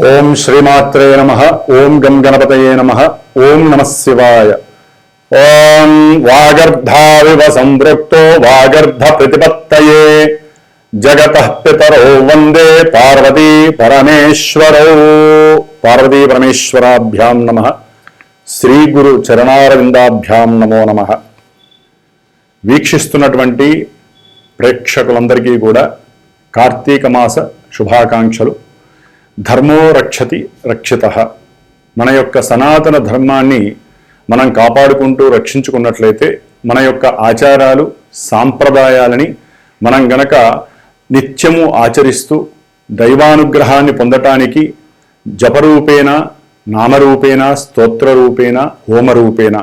ఓం శ్రీమాత్రే నమః. ఓం గం గణపతయే నమః. ఓం నమః శివాయ. ఓం వాగర్ధావివ సంవృక్తో వాగర్ధ ప్రతిపత్తయే జగతః పితరో వందే పార్వతీ పరమేశ్వరో. పార్వతీ పరమేశ్వరాభ్యాం నమః. శ్రీ గురు చరణారవిందాభ్యాం నమో నమః. వీక్షిస్తున్నటువంటి ప్రేక్షకులందరికీ కూడా కార్తీక మాస శుభాకాంక్షలు. ధర్మో రక్షతి రక్షితః. మన యొక్క సనాతన ధర్మాన్ని మనం కాపాడుకుంటూ రక్షించుకున్నట్లయితే మన యొక్క ఆచారాలు సాంప్రదాయాలని మనం గనక నిత్యము ఆచరిస్తూ దైవానుగ్రహాన్ని పొందటానికి జపరూపేణ, నామరూపేణ, స్తోత్రరూపేణ, హోమరూపేణ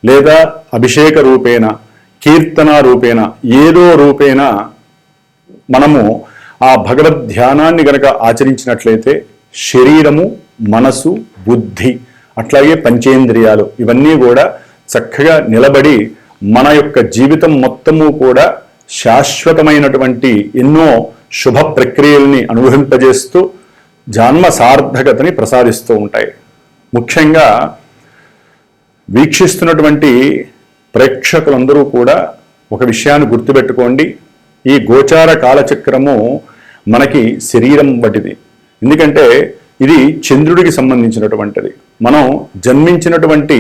లేదా అభిషేక రూపేణ, కీర్తన రూపేణ ఏదో రూపేణ మనము ఆ భగవద్ ధ్యానాన్ని గనక ఆచరించినట్లయితే శరీరము, మనసు, బుద్ధి అట్లాగే పంచేంద్రియాలు ఇవన్నీ కూడా చక్కగా నిలబడి మన యొక్క జీవితం మొత్తము కూడా శాశ్వతమైనటువంటి ఎన్నో శుభ ప్రక్రియల్ని అనుభవింపజేస్తూ జన్మ సార్థకతని ప్రసాదిస్తూ ఉంటాయి. ముఖ్యంగా వీక్షిస్తున్నటువంటి ప్రేక్షకులందరూ కూడా ఒక విషయాన్ని గుర్తుపెట్టుకోండి. ఈ గోచార కాలచక్రము మనకి శరీరం బట్టిది. ఎందుకంటే ఇది చంద్రుడికి సంబంధించినటువంటిది. మనం జన్మించినటువంటి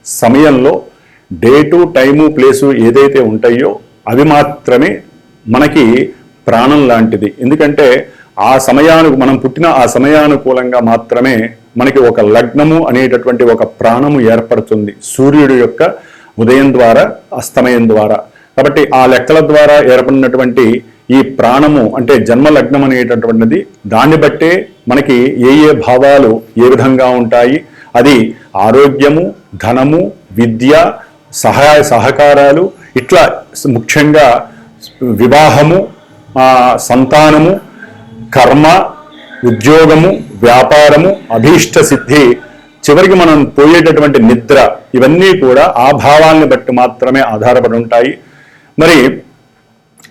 సమయంలో డేటు, టైము, ప్లేసు ఏదైతే ఉంటాయో అవి మాత్రమే మనకి ప్రాణం లాంటిది. ఎందుకంటే ఆ మనం పుట్టిన ఆ సమయానుకూలంగా మాత్రమే మనకి ఒక లగ్నము అనేటటువంటి ఒక ప్రాణము ఏర్పడుతుంది సూర్యుడి యొక్క ఉదయం ద్వారా, అస్తమయం ద్వారా. కాబట్టి ఆ లెక్కల ద్వారా ఏర్పడినటువంటి ఈ ప్రాణము అంటే జన్మ లగ్నం అనేటటువంటిది దాన్ని బట్టే మనకి ఏ ఏ భావాలు ఏ విధంగా ఉంటాయి. అది ఆరోగ్యము, ధనము, విద్య, సహాయ సహకారాలు, ఇట్లా ముఖ్యంగా వివాహము, సంతానము, కర్మ, ఉద్యోగము, వ్యాపారము, అభీష్ట సిద్ధి, చివరికి మనం పోయేటటువంటి నిద్ర, ఇవన్నీ కూడా ఆ భావాల్ని బట్టి మాత్రమే ఆధారపడి ఉంటాయి. మరి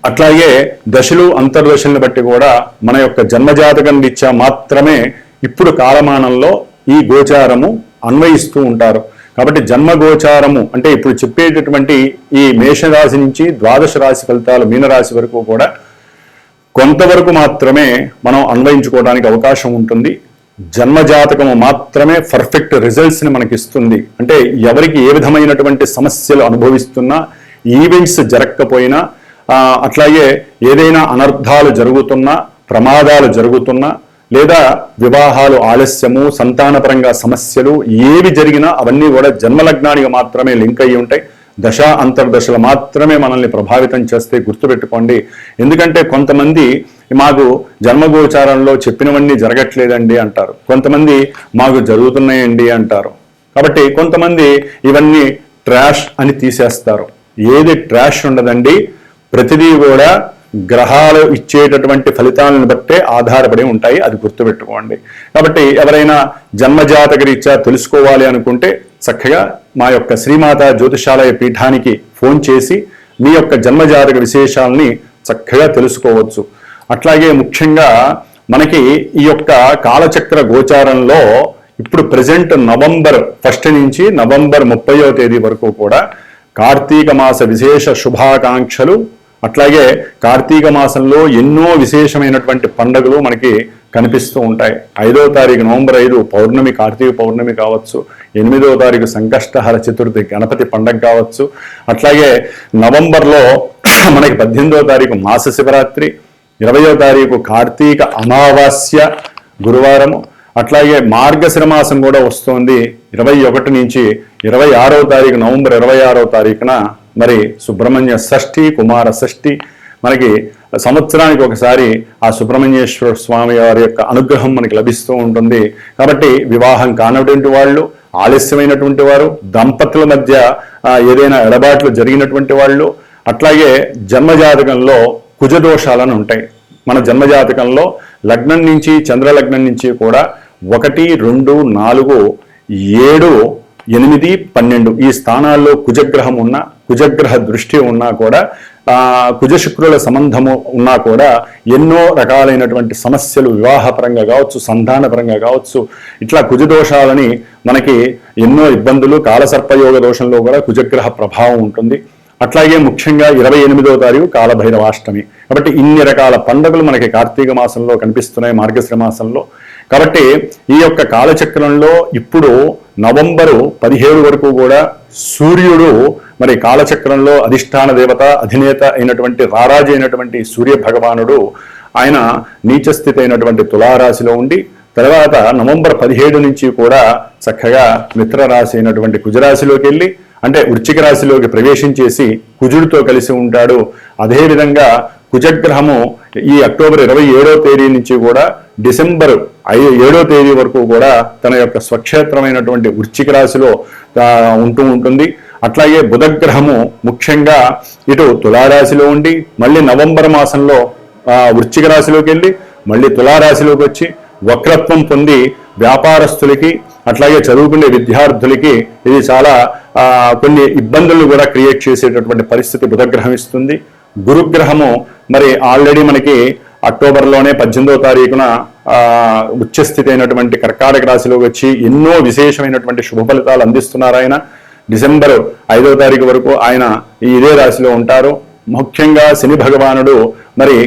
అట్లాగే దశలు, అంతర్దశల్ని బట్టి కూడా మన యొక్క జన్మజాతకం రీత్యా మాత్రమే ఇప్పుడు కాలమానంలో ఈ గోచారము అన్వయిస్తూ ఉంటారు. కాబట్టి జన్మ గోచారము అంటే ఇప్పుడు చెప్పేటటువంటి ఈ మేషరాశి నుంచి ద్వాదశ రాశి ఫలితాలు మీనరాశి వరకు కూడా కొంతవరకు మాత్రమే మనం అన్వయించుకోవడానికి అవకాశం ఉంటుంది. జన్మజాతకము మాత్రమే పర్ఫెక్ట్ రిజల్ట్స్ని మనకిస్తుంది. అంటే ఎవరికి ఏ విధమైనటువంటి సమస్యలు అనుభవిస్తున్నా, ఈవెంట్స్ జరగకపోయినా, అట్లాగే ఏదైనా అనర్థాలు జరుగుతున్నా, ప్రమాదాలు జరుగుతున్నా, లేదా వివాహాలు ఆలస్యము, సంతానపరంగా సమస్యలు ఏవి జరిగినా అవన్నీ కూడా జన్మలగ్నానికి మాత్రమే లింక్ అయ్యి ఉంటాయి. దశ అంతర్దశలు మాత్రమే మనల్ని ప్రభావితం చేస్తే గుర్తుపెట్టుకోండి. ఎందుకంటే కొంతమంది మాకు జన్మగోచారంలో చెప్పినవన్నీ జరగట్లేదండి అంటారు, కొంతమంది మాకు జరుగుతున్నాయండి అంటారు. కాబట్టి కొంతమంది ఇవన్నీ ట్రాష్ అని తీసేస్తారు. ఏది ట్రాష్ ఉండదండి, ప్రతిదీ కూడా గ్రహాలు ఇచ్చేటటువంటి ఫలితాలను బట్టే ఆధారపడి ఉంటాయి. అది గుర్తుపెట్టుకోండి. కాబట్టి ఎవరైనా జన్మజాతక రీత్యా తెలుసుకోవాలి అనుకుంటే చక్కగా మా యొక్క శ్రీమాత జ్యోతిషాలయ పీఠానికి ఫోన్ చేసి మీ యొక్క జన్మజాతక విశేషాలని చక్కగా తెలుసుకోవచ్చు. అట్లాగే ముఖ్యంగా మనకి ఈ యొక్క కాలచక్ర గోచారంలో ఇప్పుడు ప్రజెంట్ నవంబర్ 1 నుంచి నవంబర్ 30వ తేదీ వరకు కూడా కార్తీక మాస విశేష శుభాకాంక్షలు. అట్లాగే కార్తీక మాసంలో ఎన్నో విశేషమైనటువంటి పండుగలు మనకి కనిపిస్తూ ఉంటాయి. 5వ తారీఖు నవంబర్ 5 పౌర్ణమి, కార్తీక పౌర్ణమి కావచ్చు. 8వ తారీఖు సంకష్టహర చతుర్థి గణపతి పండగ కావచ్చు. అట్లాగే నవంబర్లో మనకి 18వ తారీఖు మాస శివరాత్రి, 20వ తారీఖు కార్తీక అమావాస్య గురువారము. అట్లాగే మార్గశిర మాసం కూడా వస్తోంది 21 నుంచి 26వ తారీఖు నవంబర్ 26వ తారీఖున మరి సుబ్రహ్మణ్య షష్ఠి, కుమార షష్ఠి. మనకి సంవత్సరానికి ఒకసారి ఆ సుబ్రహ్మణ్యేశ్వర స్వామి వారి యొక్క అనుగ్రహం మనకి లభిస్తూ ఉంటుంది. కాబట్టి వివాహం కానటువంటి వాళ్ళు, ఆలస్యమైనటువంటి వారు, దంపతుల మధ్య ఏదైనా ఎడబాట్లు జరిగినటువంటి వాళ్ళు, అట్లాగే జన్మజాతకంలో కుజదోషాలను ఉంటాయి. మన జన్మజాతకంలో లగ్నం నుంచి, చంద్రలగ్నం నుంచి కూడా 1, 2, 4, 7, 8, 12 ఈ స్థానాల్లో కుజగ్రహం ఉన్నా, కుజగ్రహ దృష్టి ఉన్నా కూడా కుజశుక్రుల సంబంధము ఉన్నా కూడా ఎన్నో రకాలైనటువంటి సమస్యలు వివాహపరంగా కావచ్చు, సంతానపరంగా కావచ్చు, ఇట్లా కుజదోషాలని మనకి ఎన్నో ఇబ్బందులు, కాలసర్పయోగ దోషంలో కూడా కుజగ్రహ ప్రభావం ఉంటుంది. అట్లాగే ముఖ్యంగా 28వ తారీఖు కాలభైరవాష్టమి. కాబట్టి ఇన్ని రకాల పండుగలు మనకి కార్తీక మాసంలో కనిపిస్తున్నాయి, మార్గశిర మాసంలో. కాబట్టి ఈ యొక్క కాలచక్రంలో ఇప్పుడు నవంబరు 17 వరకు కూడా సూర్యుడు మరి కాలచక్రంలో అధిష్టాన దేవత, అధినేత అయినటువంటి రారాజు అయినటువంటి సూర్య భగవానుడు ఆయన నీచస్థితి అయినటువంటి తులారాశిలో ఉండి, తర్వాత నవంబర్ 17 నుంచి కూడా చక్కగా మిత్రరాశి అయినటువంటి కుజరాశిలోకి వెళ్ళి, అంటే వృశ్చిక రాశిలోకి ప్రవేశించేసి కుజుడితో కలిసి ఉంటాడు. అదేవిధంగా కుజగ్రహము ఈ అక్టోబర్ 27వ తేదీ నుంచి కూడా డిసెంబర్ 7వ తేదీ వరకు కూడా తన యొక్క స్వక్షేత్రమైనటువంటి వృశ్చిక రాశిలో ఉంటుంది. అట్లాగే బుధగ్రహము ముఖ్యంగా ఇటు తులారాశిలో ఉండి మళ్ళీ నవంబర్ మాసంలో వృశ్చిక రాశిలోకి వెళ్ళి మళ్ళీ తులారాశిలోకి వచ్చి వక్రత్వం పొంది వ్యాపారస్తులకి అట్లాగే చదువుకునే విద్యార్థులకి ఇది చాలా కొన్ని ఇబ్బందులు కూడా క్రియేట్ చేసేటటువంటి పరిస్థితి బుధగ్రహం ఇస్తుంది. గురుగ్రహము మరి ఆల్రెడీ మనకి అక్టోబర్లోనే 18వ తారీఖున ఉచ్చస్థితి అయినటువంటి కర్కాటక రాశిలోకి వచ్చి ఎన్నో విశేషమైనటువంటి శుభ ఫలితాలు అందిస్తున్నారు. ఆయన డిసెంబర్ 5వ తారీఖు వరకు ఆయన ఇదే రాశిలో ఉంటారు. ముఖ్యంగా శని భగవానుడు మరి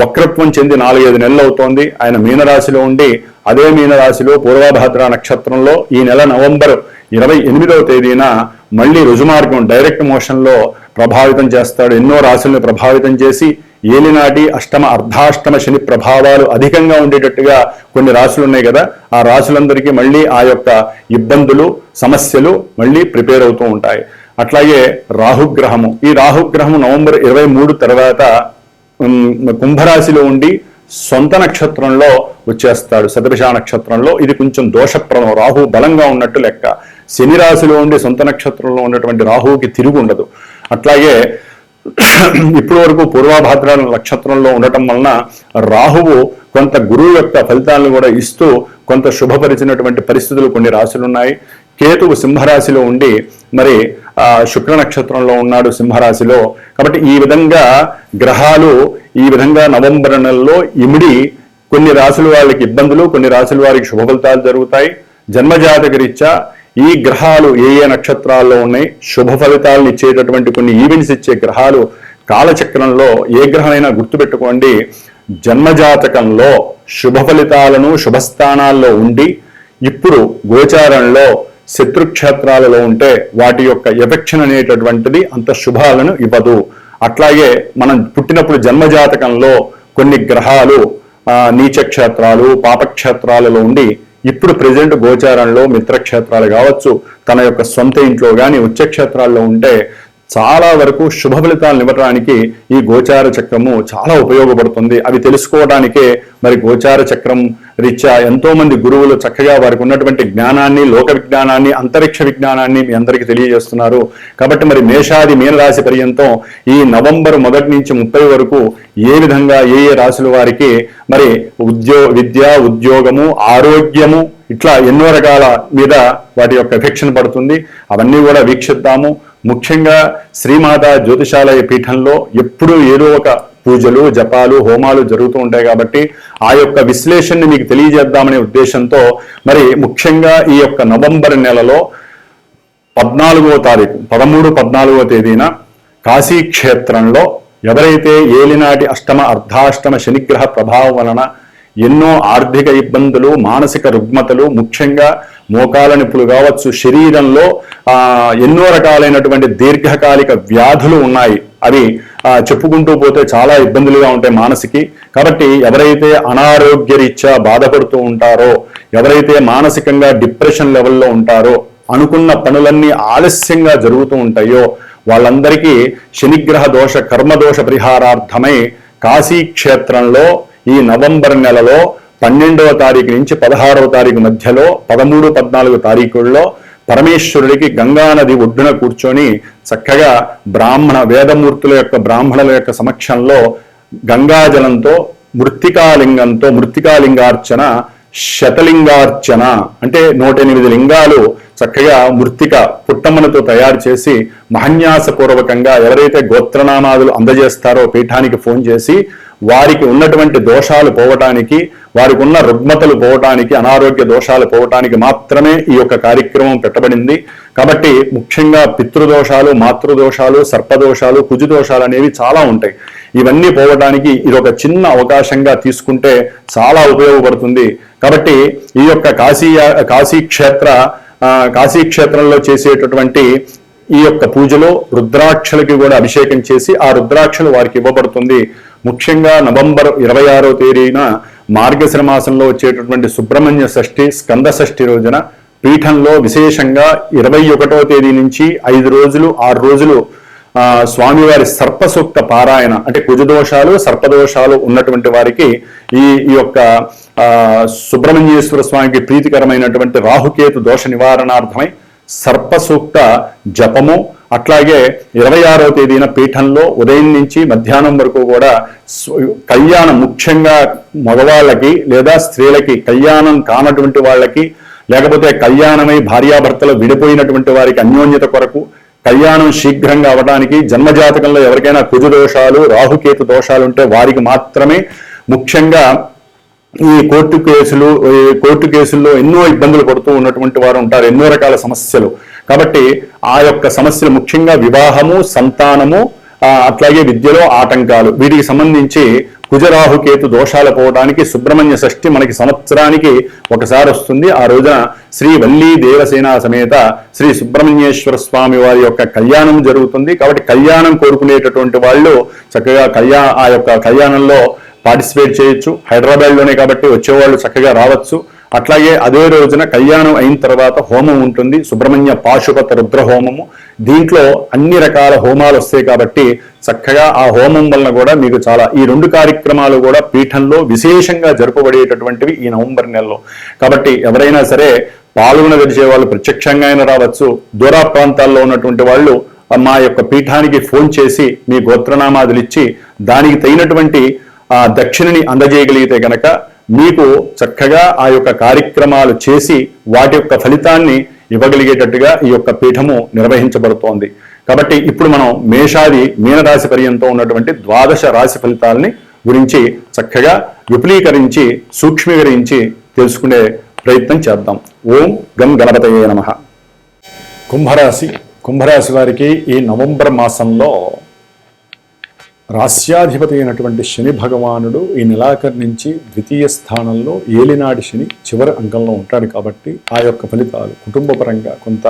వక్రత్వం చెంది 4-5 నెలలు అవుతోంది. ఆయన మీనరాశిలో ఉండి అదే మీనరాశిలో పూర్వభాద్ర నక్షత్రంలో ఈ నెల నవంబర్ 28వ తేదీన మళ్ళీ రుజుమార్గం డైరెక్ట్ మోషన్లో ప్రభావితం చేస్తాడు. ఎన్నో రాశులను ప్రభావితం చేసి ఏలినాటి అష్టమ అర్ధాష్టమ శని ప్రభావాలు అధికంగా ఉండేటట్టుగా కొన్ని రాశులు ఉన్నాయి కదా, ఆ రాశులందరికీ మళ్ళీ ఆ యొక్క ఇబ్బందులు, సమస్యలు మళ్ళీ ప్రిపేర్ అవుతూ ఉంటాయి. అట్లాగే రాహుగ్రహము, ఈ రాహుగ్రహము నవంబర్ 23 తర్వాత కుంభరాశిలో ఉండి సొంత నక్షత్రంలో వచ్చేస్తాడు, శతభిష నక్షత్రంలో. ఇది కొంచెం దోషప్రదం, రాహు బలంగా ఉన్నట్టు లెక్క. శని రాశిలో ఉండి సొంత నక్షత్రంలో ఉన్నటువంటి రాహువుకి తిరుగు ఉండదు. అట్లాగే ఇప్పటి వరకు పూర్వభాద్ర నక్షత్రంలో ఉండటం వలన రాహువు కొంత గురువు యొక్క ఫలితాలను కూడా ఇస్తూ కొంత శుభపరిచినటువంటి పరిస్థితులు కొన్ని రాశులు ఉన్నాయి. కేతువు సింహరాశిలో ఉండి మరి శుక్ర నక్షత్రంలో ఉన్నాడు సింహరాశిలో. కాబట్టి ఈ విధంగా గ్రహాలు ఈ విధంగా నవంబర్ నెలలో ఇమిడి కొన్ని రాశుల వాళ్ళకి ఇబ్బందులు, కొన్ని రాశుల వారికి శుభ ఫలితాలు జరుగుతాయి. జన్మజాతక రీత్యా ఈ గ్రహాలు ఏ ఏ నక్షత్రాల్లో ఉన్నాయి, శుభ ఫలితాలను ఇచ్చేటటువంటి కొన్ని ఈవెంట్స్ ఇచ్చే గ్రహాలు కాలచక్రంలో ఏ గ్రహమైనా గుర్తుపెట్టుకోండి. జన్మజాతకంలో శుభ ఫలితాలను శుభస్థానాల్లో ఉండి ఇప్పుడు గోచారంలో శత్రుక్షేత్రాలలో ఉంటే వాటి యొక్క ఎఫెక్షన్ అనేటటువంటిది అంత శుభాలను ఇవ్వదు. అట్లాగే మనం పుట్టినప్పుడు జన్మజాతకంలో కొన్ని గ్రహాలు నీచక్షేత్రాలు, పాపక్షేత్రాలలో ఉండి ఇప్పుడు ప్రజెంట్ గోచారంలో మిత్రక్షేత్రాలు కావచ్చు, తన యొక్క సొంత ఇంట్లో కానీ ఉచ్చక్షేత్రాల్లో ఉంటే చాలా వరకు శుభ ఫలితాలను ఇవ్వడానికి ఈ గోచార చక్రము చాలా ఉపయోగపడుతుంది. అవి తెలుసుకోవడానికే మరి గోచార చక్రం రీత్యా ఎంతో మంది గురువులు చక్కగా వారికి ఉన్నటువంటి జ్ఞానాన్ని, లోక విజ్ఞానాన్ని, అంతరిక్ష విజ్ఞానాన్ని మీ అందరికీ తెలియజేస్తున్నారు. కాబట్టి మరి మేషాది మీనరాశి పర్యంతం ఈ నవంబర్ 1 నుంచి 30 వరకు ఏ విధంగా ఏ ఏ రాశుల వారికి మరి విద్య, ఉద్యోగము, ఆరోగ్యము ఇట్లా ఎన్నో రకాల మీద వాటి యొక్క ఎఫెక్షన్ పడుతుంది. అవన్నీ కూడా వీక్షిద్దాము. ముఖ్యంగా శ్రీమాత జ్యోతిషాలయ పీఠంలో ఎప్పుడూ ఏదో ఒక పూజలు, జపాలు, హోమాలు జరుగుతూ ఉంటాయి. కాబట్టి ఆ యొక్క విశ్లేషణని మీకు తెలియజేద్దామనే ఉద్దేశంతో మరి ముఖ్యంగా ఈ యొక్క నవంబర్ నెలలో 14వ తారీఖు 13-14వ తేదీన కాశీ క్షేత్రంలో ఎవరైతే ఏలినాటి అష్టమ అర్ధాష్టమ శనిగ్రహ ప్రభావం వలన ఎన్నో ఆర్థిక ఇబ్బందులు, మానసిక రుగ్మతలు, ముఖ్యంగా మోకాల నొప్పులు కావచ్చు, శరీరంలో ఎన్నో రకాలైనటువంటి దీర్ఘకాలిక వ్యాధులు ఉన్నాయి. అవి చెప్పుకుంటూ పోతే చాలా ఇబ్బందులుగా ఉంటాయి మానసికి. కాబట్టి ఎవరైతే అనారోగ్య రీత్యా బాధపడుతూ ఉంటారో, ఎవరైతే మానసికంగా డిప్రెషన్ లెవెల్లో ఉంటారో, అనుకున్న పనులన్నీ ఆలస్యంగా జరుగుతూ ఉంటాయో వాళ్ళందరికీ శనిగ్రహ దోష కర్మదోష పరిహారార్థమై కాశీ క్షేత్రంలో ఈ నవంబర్ నెలలో 12వ తారీఖు నుంచి 16వ తారీఖు మధ్యలో 13-14 తారీఖుల్లో పరమేశ్వరుడికి గంగానది ఒడ్డున కూర్చొని చక్కగా వేదమూర్తుల యొక్క బ్రాహ్మణుల యొక్క సమక్షంలో గంగాజలంతో మృత్తికాలింగార్చన శతలింగార్చన అంటే 108 లింగాలు చక్కగా మృత్తిక పుట్టమ్మలతో తయారు చేసి మహన్యాసపూర్వకంగా ఎవరైతే గోత్రనామాదులు అందజేస్తారో పీఠానికి ఫోన్ చేసి వారికి ఉన్నటువంటి దోషాలు పోవటానికి, వారికి ఉన్న రుగ్మతలు పోవటానికి, అనారోగ్య దోషాలు పోవటానికి మాత్రమే ఈ యొక్క కార్యక్రమం పెట్టబడింది. కాబట్టి ముఖ్యంగా పితృదోషాలు, మాతృదోషాలు, సర్పదోషాలు, కుజుదోషాలు అనేవి చాలా ఉంటాయి. ఇవన్నీ పోవడానికి ఇది ఒక చిన్న అవకాశంగా తీసుకుంటే చాలా ఉపయోగపడుతుంది. కాబట్టి ఈ యొక్క కాశీ క్షేత్రంలో చేసేటటువంటి ఈ యొక్క పూజలో రుద్రాక్షలకి కూడా అభిషేకం చేసి ఆ రుద్రాక్షలు వారికి ఇవ్వబడుతుంది. ముఖ్యంగా నవంబర్ 26వ తేదీన మార్గశిర మాసంలో వచ్చేటటువంటి సుబ్రహ్మణ్య షష్ఠి, స్కంద షష్ఠి రోజున పీఠంలో విశేషంగా 21వ తేదీ నుంచి 5 రోజులు 6 రోజులు స్వామివారి సర్పసూక్త పారాయణ అంటే కుజదోషాలు, సర్పదోషాలు ఉన్నటువంటి వారికి ఈ యొక్క సుబ్రహ్మణ్యేశ్వర స్వామికి ప్రీతికరమైనటువంటి రాహుకేతు దోష నివారణార్థమై సర్పసూక్త జపము, అట్లాగే 26వ తేదీన పీఠంలో ఉదయం నుంచి మధ్యాహ్నం వరకు కూడా కళ్యాణం, ముఖ్యంగా మగవాళ్ళకి లేదా స్త్రీలకి కళ్యాణం కానటువంటి వాళ్ళకి, లేకపోతే కళ్యాణమై భార్యాభర్తలు విడిపోయినటువంటి వారికి అన్యోన్యత కొరకు, కళ్యాణం శీఘ్రంగా అవడానికి, జన్మజాతకంలో ఎవరికైనా కుజ దోషాలు, రాహుకేతు దోషాలు ఉంటే వారికి మాత్రమే, ముఖ్యంగా ఈ కోర్టు కేసుల్లో ఎన్నో ఇబ్బందులు పడుతూ ఉన్నటువంటి వారు ఉంటారు, ఎన్నో రకాల సమస్యలు. కాబట్టి ఆ యొక్క సమస్యలు ముఖ్యంగా వివాహము, సంతానము, అట్లాగే విద్యలో ఆటంకాలు, వీటికి సంబంధించి కుజరాహుకేతు దోషాలు పోవడానికి సుబ్రహ్మణ్య షష్ఠి మనకి సంవత్సరానికి ఒకసారి వస్తుంది. ఆ రోజున శ్రీ వల్లీ దేవసేన సమేత శ్రీ సుబ్రహ్మణ్యేశ్వర స్వామి వారి యొక్క కళ్యాణం జరుగుతుంది. కాబట్టి కళ్యాణం కోరుకునేటటువంటి వాళ్ళు చక్కగా ఆ యొక్క కళ్యాణంలో పార్టిసిపేట్ చేయొచ్చు. హైదరాబాద్లోనే కాబట్టి వచ్చేవాళ్ళు చక్కగా రావచ్చు. అట్లాగే అదే రోజున కళ్యాణం అయిన తర్వాత హోమం ఉంటుంది, సుబ్రహ్మణ్య పాశుపత రుద్ర హోమము. దీంట్లో అన్ని రకాల హోమాలు వస్తాయి కాబట్టి చక్కగా ఆ హోమం వలన కూడా మీకు చాలా ఈ 2 కార్యక్రమాలు కూడా పీఠంలో విశేషంగా జరుపబడేటటువంటివి ఈ నవంబర్ నెలలో. కాబట్టి ఎవరైనా సరే పాల్గొనగలిగే వాళ్ళు ప్రత్యక్షంగా అయినా రావచ్చు. దూర ప్రాంతాల్లో ఉన్నటువంటి వాళ్ళు మా యొక్క పీఠానికి ఫోన్ చేసి మీ గోత్రనామాదులు ఇచ్చి దానికి తగినటువంటి దక్షిణని అందజేయగలిగితే గనక మీకు చక్కగా ఆ యొక్క కార్యక్రమాలు చేసి వాటి యొక్క ఫలితాన్ని ఇవ్వగలిగేటట్టుగా ఈ యొక్క పీఠము నిర్వహించబడుతోంది. కాబట్టి ఇప్పుడు మనం మేషాది మీనరాశి పర్యంతం ఉన్నటువంటి 12 రాశి ఫలితాలని గురించి చక్కగా విపులీకరించి సూక్ష్మీకరించి తెలుసుకునే ప్రయత్నం చేద్దాం. ఓం గం గణపతయే నమః. కుంభరాశి వారికి ఈ నవంబర్ మాసంలో రాస్యాధిపతి అయినటువంటి శని భగవానుడు ఈ నెలాఖరు నుంచి 2వ స్థానంలో ఏలినాటి శని చివరి అంకంలో ఉంటాడు. కాబట్టి ఆ యొక్క ఫలితాలు కుటుంబపరంగా కొంత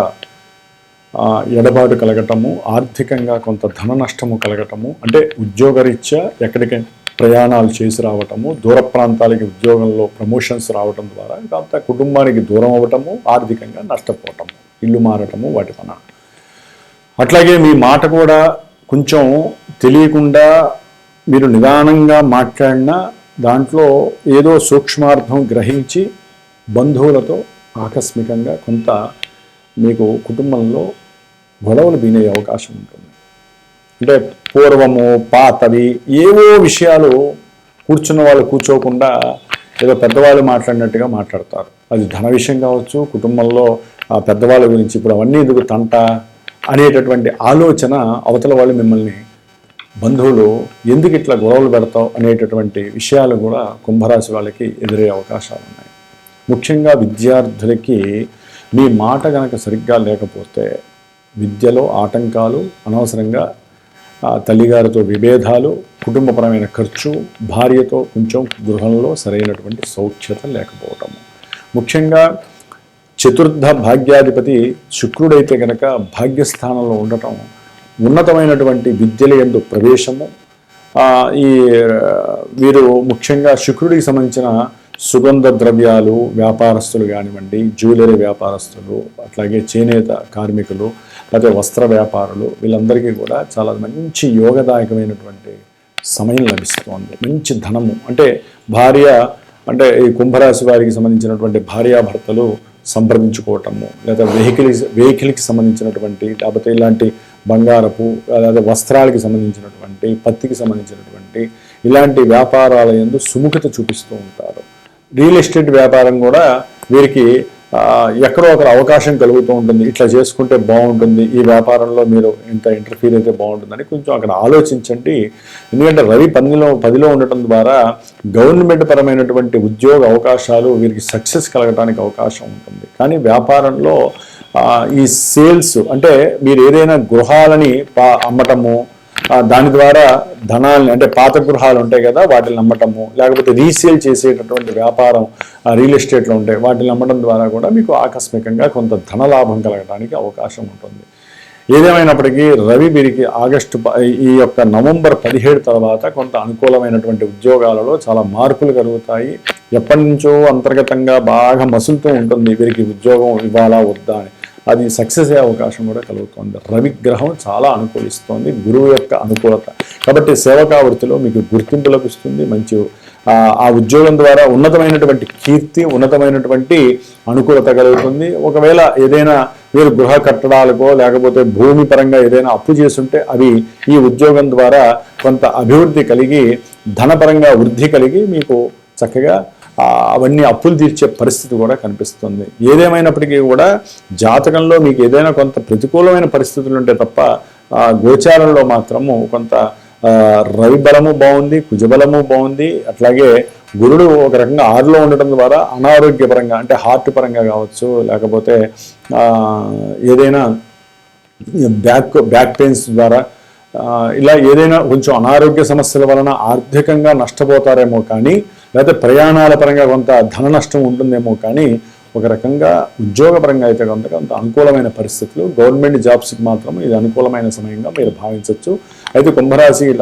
ఎడబాటు కలగటము, ఆర్థికంగా కొంత ధన నష్టము కలగటము, అంటే ఉద్యోగరీత్యా ఎక్కడికి ప్రయాణాలు చేసి రావటము, దూర ప్రాంతాలకి ఉద్యోగంలో ప్రమోషన్స్ రావటం ద్వారా కొంత కుటుంబానికి దూరం అవ్వటము, ఆర్థికంగా నష్టపోవటము, ఇల్లు మారటము వాటి పన. అట్లాగే మీ మాట కూడా కొంచెం తెలియకుండా మీరు నిదానంగా మాట్లాడినా దాంట్లో ఏదో సూక్ష్మార్థం గ్రహించి బంధువులతో ఆకస్మికంగా కొంత మీకు కుటుంబంలో గొడవలు వినే అవకాశం ఉంటుంది. అంటే పూర్వము పాతవి ఏవో విషయాలు కూర్చున్న వాళ్ళు కూర్చోకుండా ఏదో పెద్దవాళ్ళు మాట్లాడినట్టుగా మాట్లాడతారు. అది ధన విషయం కావచ్చు, కుటుంబంలో పెద్దవాళ్ళ గురించి ఇప్పుడు అవన్నీ ఎందుకు తంట అనేటటువంటి ఆలోచన అవతల వాళ్ళు మిమ్మల్ని బంధువులు ఎందుకు ఇట్లా గొడవలు పెడతావు అనేటటువంటి విషయాలు కూడా కుంభరాశి వాళ్ళకి ఎదురయ్యే అవకాశాలు ఉన్నాయి. ముఖ్యంగా విద్యార్థులకి మీ మాట కనుక సరిగ్గా లేకపోతే విద్యలో ఆటంకాలు, అనవసరంగా తల్లిగారితో విభేదాలు, కుటుంబపరమైన ఖర్చు, భార్యతో కొంచెం గృహంలో సరైనటువంటి సౌఖ్యత లేకపోవటము. ముఖ్యంగా చతుర్థ భాగ్యాధిపతి శుక్రుడైతే కనుక భాగ్యస్థానంలో ఉండటం, ఉన్నతమైనటువంటి విద్యల యందు ప్రవేశము, వీరు ముఖ్యంగా శుక్రుడికి సంబంధించిన సుగంధ ద్రవ్యాలు వ్యాపారస్తులు కానివ్వండి, జ్యువెలరీ వ్యాపారస్తులు, అట్లాగే చేనేత కార్మికులు, లేకపోతే వస్త్ర వ్యాపారులు, వీళ్ళందరికీ కూడా చాలా మంచి యోగదాయకమైనటువంటి సమయం లభిస్తోంది. మంచి ధనము అంటే ఈ కుంభరాశి వారికి సంబంధించినటువంటి భార్యాభర్తలు సంప్రదించుకోవటము, లేదా వెహికల్కి సంబంధించినటువంటి, లేకపోతే ఇలాంటి బంగారపు లేదా వస్త్రాలకి సంబంధించినటువంటి, పత్తికి సంబంధించినటువంటి ఇలాంటి వ్యాపారాల యందు సుముఖత చూపిస్తూ ఉంటారు. రియల్ ఎస్టేట్ వ్యాపారం కూడా వీరికి ఎక్కడో ఒకరు అవకాశం కలుగుతూ ఉంటుంది. ఇట్లా చేసుకుంటే బాగుంటుంది, ఈ వ్యాపారంలో మీరు ఇంత ఇంటర్ఫీర్ అయితే బాగుంటుందని కొంచెం అక్కడ ఆలోచించండి. ఎందుకంటే రవి 10లో ఉండటం ద్వారా గవర్నమెంట్ పరమైనటువంటి ఉద్యోగ అవకాశాలు వీరికి సక్సెస్ కలగడానికి అవకాశం ఉంటుంది. కానీ వ్యాపారంలో ఈ సేల్స్ అంటే మీరు ఏదైనా గృహాలని అమ్మటము, దాని ద్వారా ధనాల్ని అంటే పాత గృహాలు ఉంటాయి కదా వాటిని అమ్మటము, లేకపోతే రీసేల్ చేసేటటువంటి వ్యాపారం రియల్ ఎస్టేట్లో ఉంటాయి వాటిని అమ్మడం ద్వారా కూడా మీకు ఆకస్మికంగా కొంత ధనలాభం కలగడానికి అవకాశం ఉంటుంది. ఏదేమైనప్పటికీ రవి వీరికి ఈ యొక్క నవంబర్ 17 తర్వాత కొంత అనుకూలమైనటువంటి ఉద్యోగాలలో చాలా మార్పులు కలుగుతాయి. ఎప్పటి నుంచో అంతర్గతంగా బాగా మసులుతూ ఉంటుంది వీరికి ఉద్యోగం ఇవ్వాలా వద్దా అని, అది సక్సెస్ అయ్యే అవకాశం కూడా కలుగుతుంది. రవి గ్రహం చాలా అనుకూలిస్తోంది, గురువు యొక్క అనుకూలత. కాబట్టి సేవకా వృత్తిలో మీకు గుర్తింపు లభిస్తుంది, మంచి ఆ ఉద్యోగం ద్వారా ఉన్నతమైనటువంటి కీర్తి, ఉన్నతమైనటువంటి అనుకూలత కలుగుతుంది. ఒకవేళ ఏదైనా మీరు గృహ కట్టడాలకో లేకపోతే భూమి పరంగా ఏదైనా అప్పు చేస్తుంటే అవి ఈ ఉద్యోగం ద్వారా కొంత అభివృద్ధి కలిగి ధనపరంగా వృద్ధి కలిగి మీకు చక్కగా అవన్నీ అప్పులు తీర్చే పరిస్థితి కూడా కనిపిస్తుంది. ఏదేమైనప్పటికీ కూడా జాతకంలో మీకు ఏదైనా కొంత ప్రతికూలమైన పరిస్థితులు ఉంటే తప్ప గోచారంలో మాత్రము కొంత రవి బలము బాగుంది, కుజబలము బాగుంది. అట్లాగే గురుడు ఒక రకంగా 6లో ఉండటం ద్వారా అనారోగ్యపరంగా అంటే హార్ట్ పరంగా కావచ్చు, లేకపోతే ఏదైనా బ్యాక్ పెయిన్స్ ద్వారా ఇలా ఏదైనా కొంచెం అనారోగ్య సమస్యల వలన ఆర్థికంగా నష్టపోతారేమో కానీ, లేకపోతే ప్రయాణాల పరంగా కొంత ధన నష్టం ఉంటుందేమో కానీ, ఒక రకంగా ఉద్యోగపరంగా అయితే కొంత అనుకూలమైన పరిస్థితులు. గవర్నమెంట్ జాబ్స్కి మాత్రం ఇది అనుకూలమైన సమయంగా మీరు భావించవచ్చు. అయితే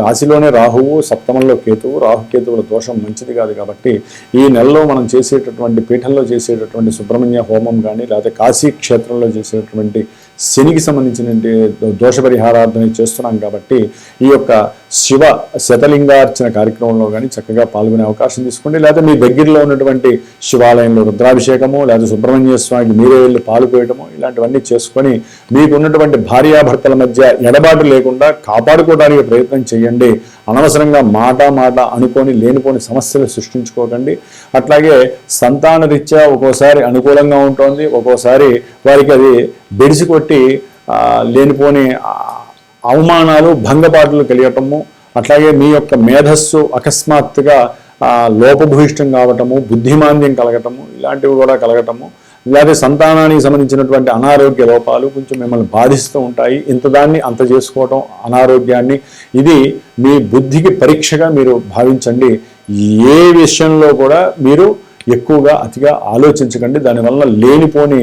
రాశిలోనే రాహువు, సప్తమంలో కేతువు, రాహుకేతువుల దోషం మంచిది కాదు. కాబట్టి ఈ నెలలో మనం చేసేటటువంటి పీఠంలో చేసేటటువంటి సుబ్రహ్మణ్య హోమం కానీ, లేకపోతే కాశీ క్షేత్రంలో చేసేటటువంటి శనికి సంబంధించిన దోష పరిహారార్థన చేస్తున్నాం. కాబట్టి ఈ యొక్క శివ శతలింగార్చన కార్యక్రమంలో కానీ చక్కగా పాల్గొనే అవకాశం తీసుకోండి. లేదా మీ దగ్గరలో ఉన్నటువంటి శివాలయంలో రుద్రాభిషేకము, లేదా సుబ్రహ్మణ్య స్వామికి మీరే వెళ్ళి పాల్గొయటము, ఇలాంటివన్నీ చేసుకొని మీకు ఉన్నటువంటి భార్యాభర్తల మధ్య ఎడబాటు లేకుండా కాపాడుకోవడానికి ప్రయత్నం చేయండి. అనవసరంగా మాట అనుకొని లేనిపోని సమస్యలు సృష్టించుకోకండి. అట్లాగే సంతాన రీత్యా ఒక్కోసారి అనుకూలంగా ఉంటుంది, ఒక్కోసారి వారికి అది బెడిసి కొట్టి లేనిపోని అవమానాలు, భంగపాటులు కలిగటము, అట్లాగే మీ యొక్క మేధస్సు అకస్మాత్తుగా లోపభూయిష్టం కావటము, బుద్ధిమాంద్యం కలగటము, ఇలాంటివి కూడా కలగటము, లేదా సంతానానికి సంబంధించినటువంటి అనారోగ్య లోపాలు కొంచెం మిమ్మల్ని బాధిస్తూ ఉంటాయి. ఇంతదాన్ని అంత చేసుకోవటం అనారోగ్యాన్ని, ఇది మీ బుద్ధికి పరీక్షగా మీరు భావించండి. ఏ విషయంలో కూడా మీరు ఎక్కువగా అతిగా ఆలోచించకండి, దానివల్ల లేనిపోని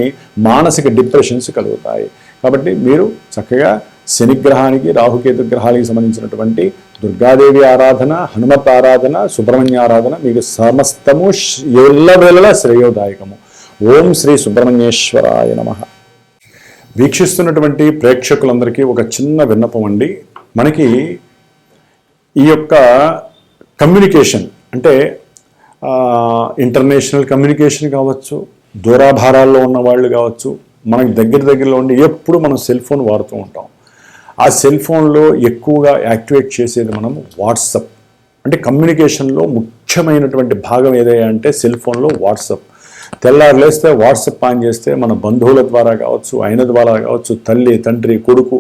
మానసిక డిప్రెషన్స్ కలుగుతాయి. కాబట్టి మీరు చక్కగా శనిగ్రహానికి, రాహుకేతు గ్రహాలకి సంబంధించినటువంటి దుర్గాదేవి ఆరాధన, హనుమత్ ఆరాధన, సుబ్రహ్మణ్య ఆరాధన మీకు సమస్తము ఎల్లవేళలా శ్రేయోదాయకము. ఓం శ్రీ సుబ్రహ్మణ్యేశ్వరాయ నమః. వీక్షిస్తున్నటువంటి ప్రేక్షకులందరికీ ఒక చిన్న విన్నపం అండి. మనకి ఈ యొక్క కమ్యూనికేషన్ అంటే ఇంటర్నేషనల్ కమ్యూనికేషన్ కావచ్చు, దూరాభారాల్లో ఉన్న వాళ్ళు కావచ్చు, మనకి దగ్గరలో ఉండి ఎప్పుడు మనం సెల్ ఫోన్ వాడుతూ ఉంటాం. ఆ సెల్ ఫోన్లో ఎక్కువగా యాక్టివేట్ చేసేది మనం వాట్సప్. అంటే కమ్యూనికేషన్లో ముఖ్యమైనటువంటి భాగం ఏదైనా అంటే సెల్ ఫోన్లో వాట్సప్. తెల్లారు లేస్తే వాట్సప్ ఆన్ చేస్తే మన బంధువుల ద్వారా కావచ్చు, ఆయన ద్వారా కావచ్చు, తల్లి, తండ్రి, కొడుకు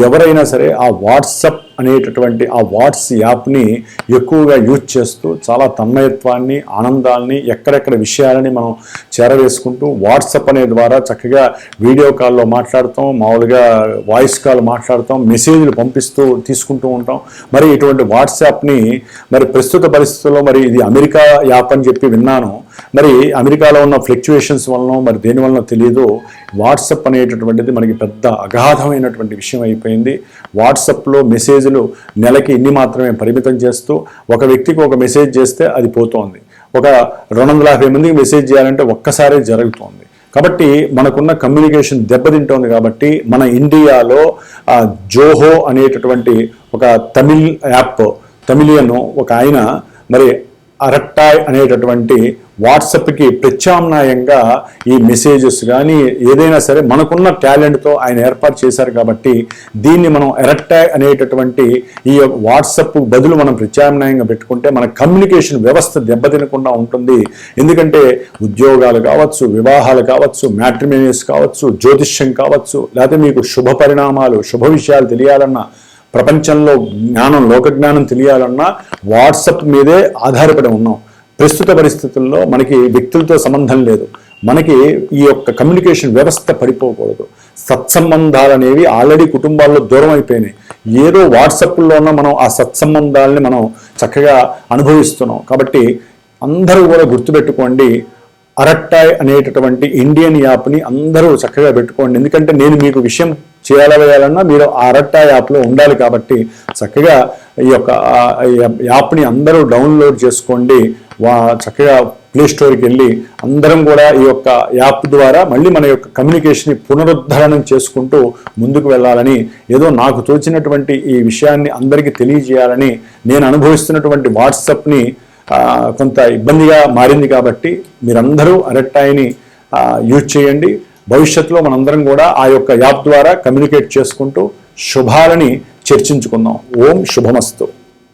ఎవరైనా సరే ఆ వాట్సప్ అనేటటువంటి ఆ వాట్స్ యాప్ని ఎక్కువగా యూజ్ చేస్తూ చాలా తన్మయత్వాన్ని, ఆనందాన్ని, ఎక్కడెక్కడ విషయాలని మనం చేరవేసుకుంటూ వాట్సప్ అనే ద్వారా చక్కగా వీడియో కాల్లో మాట్లాడతాం, మామూలుగా వాయిస్ కాల్ మాట్లాడతాం, మెసేజ్లు తీసుకుంటూ ఉంటాం. మరి ఇటువంటి వాట్సాప్ని మరి ప్రస్తుత పరిస్థితుల్లో మరి ఇది అమెరికా యాప్ అని చెప్పి విన్నాను. మరి అమెరికాలో ఉన్న ఫ్లక్చుయేషన్స్ వలన మరి దేని వలన తెలియదు, వాట్సప్ అనేటటువంటిది మనకి పెద్ద అగాధమైనటువంటి విషయం అయిపోయింది. వాట్సప్లో మెసేజ్లు నెలకి ఇన్ని మాత్రమే పరిమితం చేస్తూ ఒక వ్యక్తికి ఒక మెసేజ్ చేస్తే అది పోతోంది. ఒక 250 మందికి మెసేజ్ చేయాలంటే ఒక్కసారే జరుగుతోంది. కాబట్టి మనకున్న కమ్యూనికేషన్ దెబ్బతింటోంది. కాబట్టి మన ఇండియాలో జోహో అనేటటువంటి ఒక తమిళ్ యాప్, తమిళియన్ ఒక ఆయన మరి అరట్టాయ్ అనేటటువంటి వాట్సాప్కి ప్రత్యామ్నాయంగా ఈ మెసేజెస్ కానీ ఏదైనా సరే మనకున్న టాలెంట్తో ఆయన ఏర్పాటు చేశారు కాబట్టి దీన్ని మనం అరట్టాయ్ అనేటటువంటి ఈ వాట్సాప్ బదులు మనం ప్రత్యామ్నాయంగా పెట్టుకుంటే మన కమ్యూనికేషన్ వ్యవస్థ దెబ్బతినకుండా ఉంటుంది. ఎందుకంటే ఉద్యోగాలు కావచ్చు, వివాహాలు కావచ్చు, మ్యాట్రిమోనియస్ కావచ్చు, జ్యోతిష్యం కావచ్చు, లేకపోతే మీకు శుభ పరిణామాలు, శుభ విషయాలు తెలియాలన్నా, ప్రపంచంలో జ్ఞానం, లోక జ్ఞానం తెలియాలన్నా వాట్సాప్ మీదే ఆధారపడి ఉన్నాం. ప్రస్తుత పరిస్థితుల్లో మనకి వ్యక్తులతో సంబంధం లేదు, మనకి ఈ యొక్క కమ్యూనికేషన్ వ్యవస్థ పడిపోకూడదు. సత్సంబంధాలు అనేవి ఆల్రెడీ కుటుంబాల్లో దూరం అయిపోయినాయి. ఏదో వాట్సాప్లోనే మనం ఆ సత్సంబంధాలని మనం చక్కగా అనుభవిస్తున్నాం. కాబట్టి అందరూ కూడా గుర్తుపెట్టుకోండి, అరట్టాయ్ అనేటటువంటి ఇండియన్ యాప్ని అందరూ చక్కగా పెట్టుకోండి. ఎందుకంటే నేను మీకు విషయం చేయాలన్నా మీరు ఆ అరట్టాయ్ యాప్లో ఉండాలి. కాబట్టి చక్కగా ఈ యొక్క యాప్ని అందరూ డౌన్లోడ్ చేసుకోండి. చక్కగా ప్లే స్టోర్కి వెళ్ళి అందరం కూడా ఈ యొక్క యాప్ ద్వారా మళ్ళీ మన యొక్క కమ్యూనికేషన్ని పునరుద్ధరణం చేసుకుంటూ ముందుకు వెళ్ళాలని, ఏదో నాకు తోచినటువంటి ఈ విషయాన్ని అందరికీ తెలియజేయాలని, నేను అనుభవిస్తున్నటువంటి వాట్సాప్ని కొంత ఇబ్బందిగా మారింది కాబట్టి మీరందరూ అరట్టాయిని యూజ్ చేయండి. భవిష్యత్తులో మనందరం కూడా ఆ యొక్క యాప్ ద్వారా కమ్యూనికేట్ చేసుకుంటూ శుభాలని చర్చించుకుందాం. ఓం శుభమస్తు.